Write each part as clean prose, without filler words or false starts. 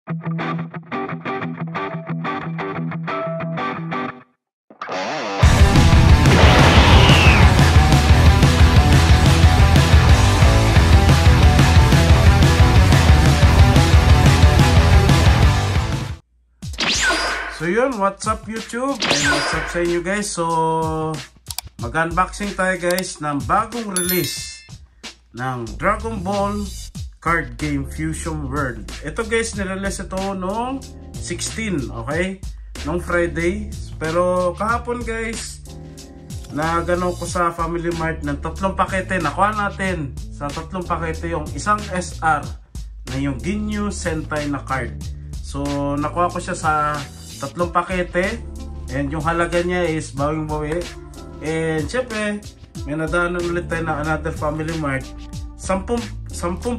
So yun, what's up YouTube? And what's up sa inyo guys? So mag-unboxing tayo guys ng bagong release ng Dragon Ball Card Game Fusion World. Ito guys, nirelease ito noong 16, okay? Noong Friday. Pero kahapon guys, nagano ko sa Family Mart ng 3 pakete. Nakuha natin sa 3 pakete yung isang SR na yung Ginyu Sentai na card. So nakuha ko siya sa 3 pakete, and yung halaga niya is bawing-bawi. And syempre may nadaanan ulit tayo na another Family Mart, 10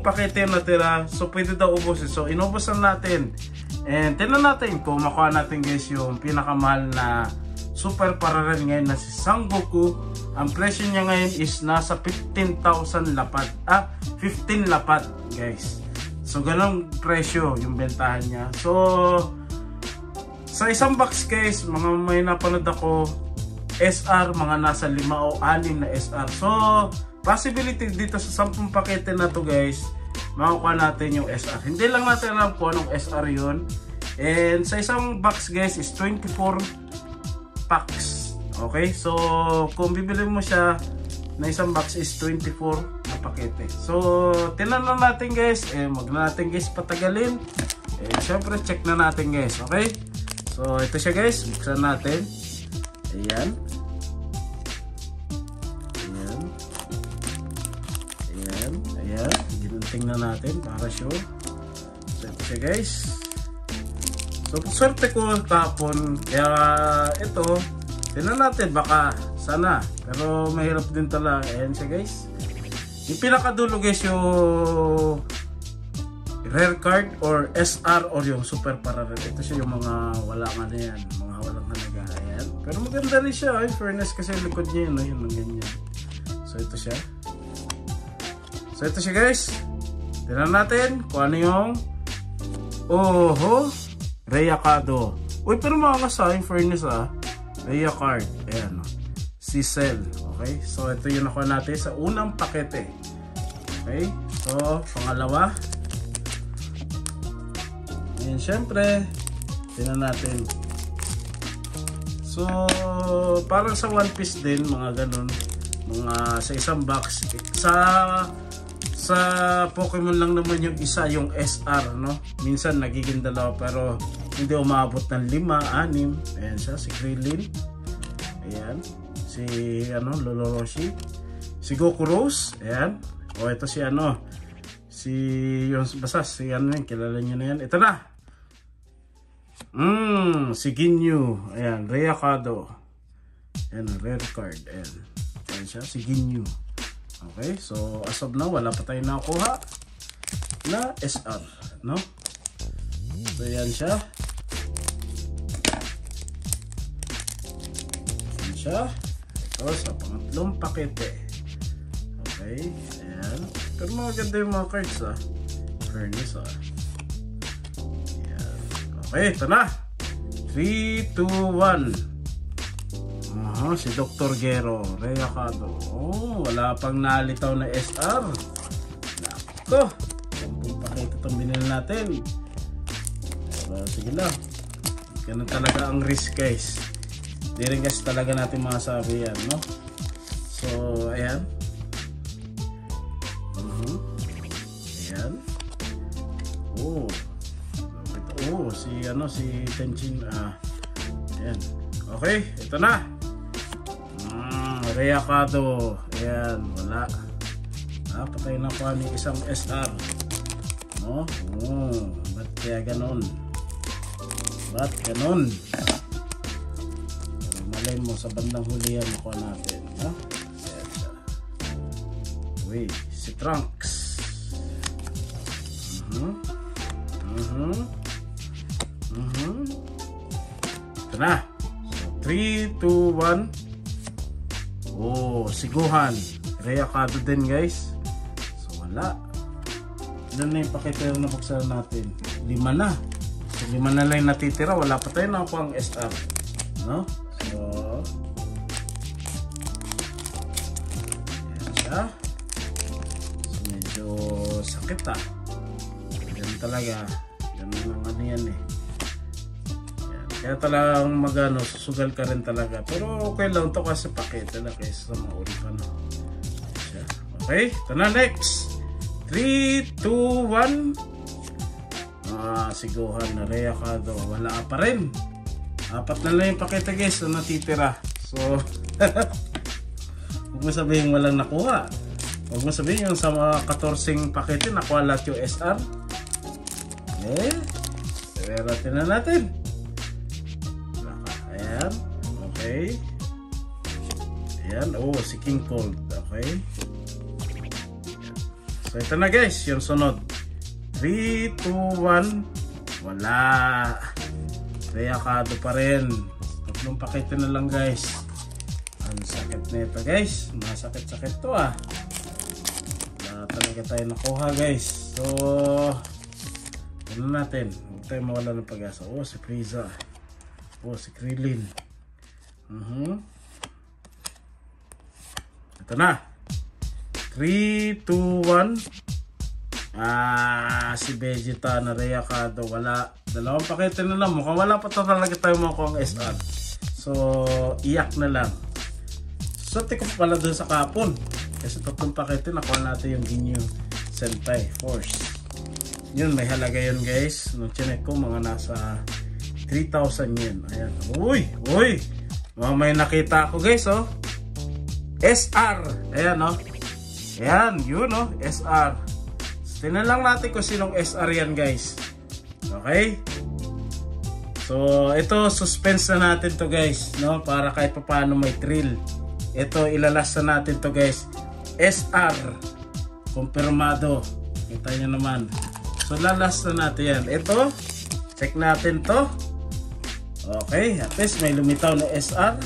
pakete yung natira, so pwede daw ubusin. So inubusan natin, and tingnan natin kung makuha natin guys yung pinakamahal na super parallel ngayon na si Sangoku. Ang presyo niya ngayon is nasa 15,000 lapad, 15 lapad guys. So ganong presyo yung bentahan niya. So sa isang box guys, mga may napanood ako, SR, mga nasa 5 o 6 na SR. So, possibility dito sa 10 pakete na to guys, makukuha natin yung SR. Hindi lang natin alam kung anong SR yun. And sa isang box guys is 24 packs. Okay? So, kung bibili mo siya na isang box is 24 na pakete. So, tinanong natin guys, wag na natin guys patagalin. Syempre, check na natin guys. Okay? So, ito siya guys. Buksan natin. Ayan. Ayan. Ayan. Ayan. Tingnan natin para sure. So, ito siya guys. So, swerte ko kahapon. Kaya, ito. Tingnan natin. Baka, sana. Pero, mahirap din talaga. Ayan siya guys. Yung pinakadulo guys, yung rare card or SR or yung super parallel. Ito siya yung mga wala nga na yan, mga walang halaga. Ayan. Pero maganda rin siya, fairness, kasi likod niya yun, yun ang ganyan. So ito siya. So ito siya guys. Tignan natin kung ano yung Rayakado. Uy, pero mga kasayang fairness Raya card. Ayan. Si Cell. Okay. So ito yung nakuha natin sa unang pakete. Okay. So pangalawa. And syempre, tingnan natin. So, parang sa One Piece din, mga ganun, mga sa isang box. Sa Pokemon lang naman yung isa, yung SR, no? Minsan nagiging 2, pero hindi umabot ng 5, 6. Ayan siya, si Krillin. Ayan, si Loloroshi. Si Goku Rose. Ayan. O, ito si basta si kilala nyo na yan. Ito na. Si Ginyu. Ayan, Rayakado. Ayan, rare card. Ayan. Ayan siya, si Ginyu. Okay, so as of now, wala pa tayong nakuha na SR, no? So, ayan siya. Ayan siya. Ito sa pangatlong pakete. Okay, ayan. Pero maganda yung mga cards fairness ayan. Okay, ito na. 3, 2, 1. Si Dr. Gero Rayakado. Wala pang nalitaw na SR. Nako, 10 pakete itong binili natin. Pero sige lang, ganun talaga ang risk guys. Di rin guys talaga natin masabi yan, no? So ayan. Ayan. Si Tenchin. Ayan. Okay, ito na. Rayakado. Ayan, wala. Patay na pa ni isang SR. No? Ba't kaya ganon? Ba't ganon? Malay mo sa bandang huli yan makuha natin. Ha? Ayan siya. Wait, si Trunks. Ito na. 3, 2, 1. Si Gohan. Rayakado din guys. So wala. Ilan na yung pakete na nabuksan natin? 5 na. lima na lang natitira, wala pa tayo nakuha ang SR, no? So yan siya. So medyo sakit yan talaga, yan ang ano yan eh. Yan. Kaya talagang magano, susugal ka rin talaga, pero okay lang to kasi pakete na kaysa sa mauli pa, no? Yan. Okay, ito na, next 3, 2, 1. Siguhan na Reyakado, wala pa rin. Apat na lang yung pakete guys na natitira. So huwag mo sabihin walang nakuha. Huwag mo sabihin yung sa mga 14 pakete nakuha lahat yung SR. Pero na natin. Ayan. Okay. Ayan. Oh, si King Cold. Okay. So ito na guys, yung sunod. 3, 2, 1. Wala. Reyakado pa rin. Tatlong pakete na lang guys. Ang sakit nito guys. Masakit-sakit to Wala talaga tayo nakuha guys. So ano natin? Huwag tayo mawala ng pag-asa. Oh, si Frieza. Oh, si Krillin. Ito na. 3, 2, 1. Si Vegeta na Reyakado, wala. Dalawang pakete na lang. Mukhang wala pa talaga tayo makuha ang SR. So iyak na lang. So tiko pala dun sa kapon, kasi tatlong pakete nakuha natin yung Ginyu Sentai Force. Yun, may halaga yun guys. Nung chinek ko, mga nasa 3,000 yen. Ayan. Uy! May nakita ako guys, oh. SR. Ayan, oh. Ayan, yun, oh. SR. Tingnan lang natin kung sinong SR yan guys. Okay? So ito, suspense na natin to guys, no? Para kahit pa paano may thrill. Ito, ilalas na natin to guys. SR. Kumpirmado. Kita nyo naman. So lalas na natin yan. Ito, check natin to. Okay, at least may lumitaw na SR.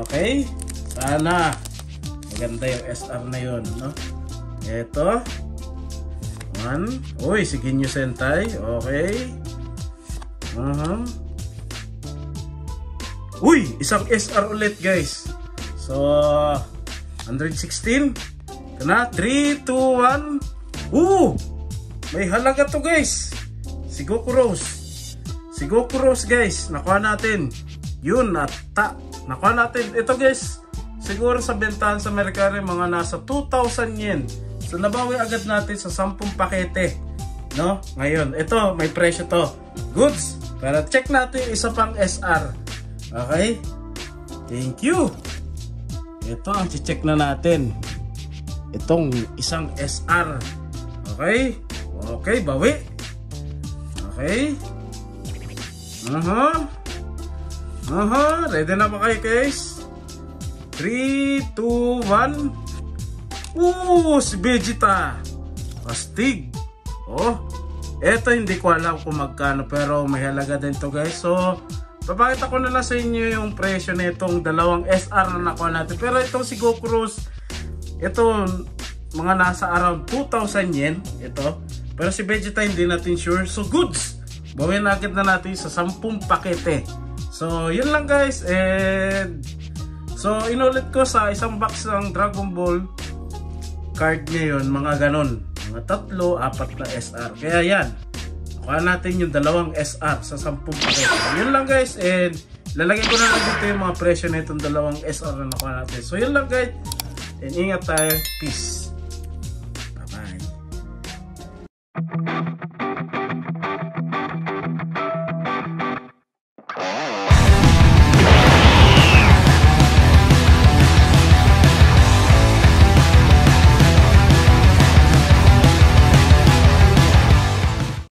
Okay. Sana maganda yung SR na yun, no? Ito. Uy, si Ginyu Sentai. Okay. Uy, isang SR ulit guys. So 116. Ito na, 3, 2, 1. May halaga to guys. Si Goku Rose guys. Nakuha natin. Yun, nakuha natin. Ito guys, siguro sa bentahan sa Mercari mga nasa 2,000 yen. So nabawi agad natin sa 10 pakete, no? Ngayon, ito may presyo to. Goods. Pero check natin yung isa pang SR. Okay? Thank you. Ito ang check na natin. Itong isang SR. Okay? Okay, bawi. Okay? Ready na ba kayo guys? 3, 2, 1. Si Vegeta. Pastig. Oh, eto hindi ko alam kung magkano, pero may halaga din to guys. So papakita ko na lang sa inyo yung presyo na itong dalawang SR na nakuha natin. Pero itong si Goku Rose, ito mga nasa around 2,000 yen ito. Pero si Vegeta hindi natin sure. So goods, bawin agad na natin sa 10 pakete. So yun lang guys. And so inulit ko, sa isang box ng Dragon Ball card ngayon, mga ganon, mga 3, 4 na SR. Kaya yan, nakuha natin yung dalawang SR sa 10 pakete. Yun lang guys, and lalagay ko na lang dito yung mga presyo na itong dalawang SR na nakuha natin. So yun lang guys, and ingat tayo. Peace.